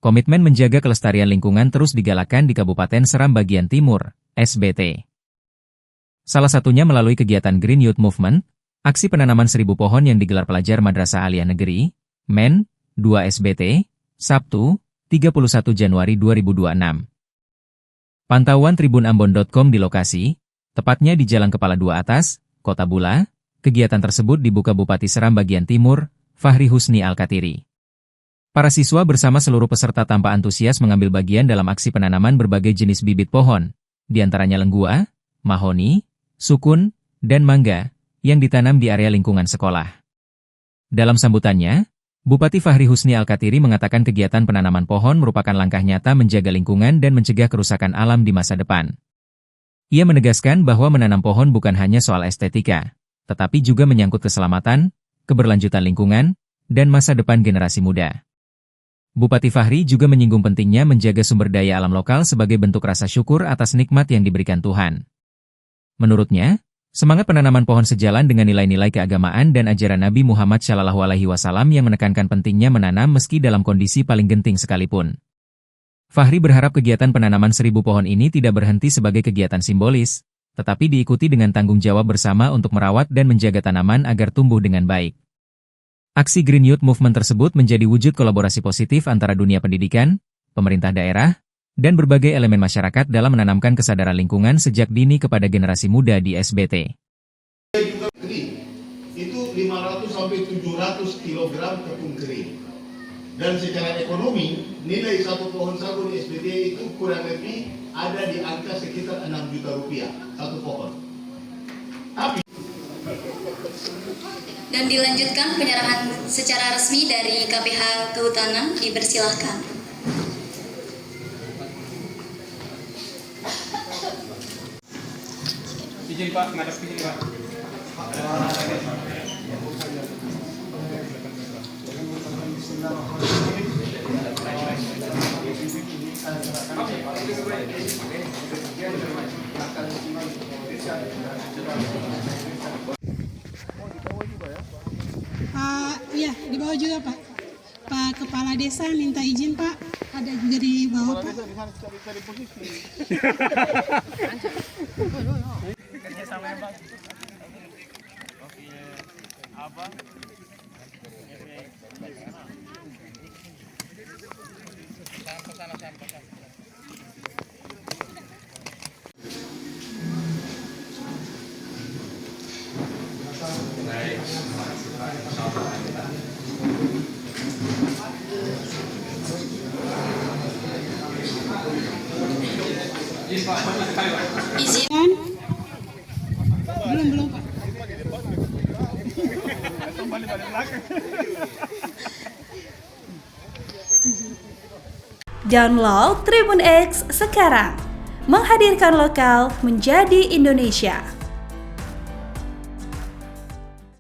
Komitmen menjaga kelestarian lingkungan terus digalakkan di Kabupaten Seram Bagian Timur, SBT. Salah satunya melalui kegiatan Green Youth Movement, aksi penanaman 1000 pohon yang digelar pelajar Madrasah Aliyah Negeri, MEN, 2 SBT, Sabtu, 31 Januari 2026. Pantauan tribunambon.com di lokasi, tepatnya di Jalan Kepala 2 Atas, Kota Bula, kegiatan tersebut dibuka Bupati Seram Bagian Timur, Fahri Husni Al-Katiri. Para siswa bersama seluruh peserta tanpa antusias mengambil bagian dalam aksi penanaman berbagai jenis bibit pohon, diantaranya lenggua, mahoni, sukun, dan mangga, yang ditanam di area lingkungan sekolah. Dalam sambutannya, Bupati Fahri Husni Al-Katiri mengatakan kegiatan penanaman pohon merupakan langkah nyata menjaga lingkungan dan mencegah kerusakan alam di masa depan. Ia menegaskan bahwa menanam pohon bukan hanya soal estetika, tetapi juga menyangkut keselamatan, keberlanjutan lingkungan, dan masa depan generasi muda. Bupati Fahri juga menyinggung pentingnya menjaga sumber daya alam lokal sebagai bentuk rasa syukur atas nikmat yang diberikan Tuhan. Menurutnya, semangat penanaman pohon sejalan dengan nilai-nilai keagamaan dan ajaran Nabi Muhammad SAW yang menekankan pentingnya menanam meski dalam kondisi paling genting sekalipun. Fahri berharap kegiatan penanaman 1000 pohon ini tidak berhenti sebagai kegiatan simbolis, tetapi diikuti dengan tanggung jawab bersama untuk merawat dan menjaga tanaman agar tumbuh dengan baik. Aksi Green Youth Movement tersebut menjadi wujud kolaborasi positif antara dunia pendidikan, pemerintah daerah, dan berbagai elemen masyarakat dalam menanamkan kesadaran lingkungan sejak dini kepada generasi muda di SBT. Itu 500-700 kg tepung kering. Dan secara ekonomi, nilai satu pohon sagu di SBT itu kurang lebih ada di angka sekitar 6 juta rupiah satu pohon. Dan dilanjutkan penyerahan secara resmi dari KPH Kehutanan, dipersilahkan. Izin Pak, ngadep izin Pak. Iya, di bawah juga Pak. Pak Kepala Desa minta izin Pak, ada juga di bawah Pak. Izin. Belum Pak. Download Tribun X sekarang, menghadirkan lokal menjadi Indonesia.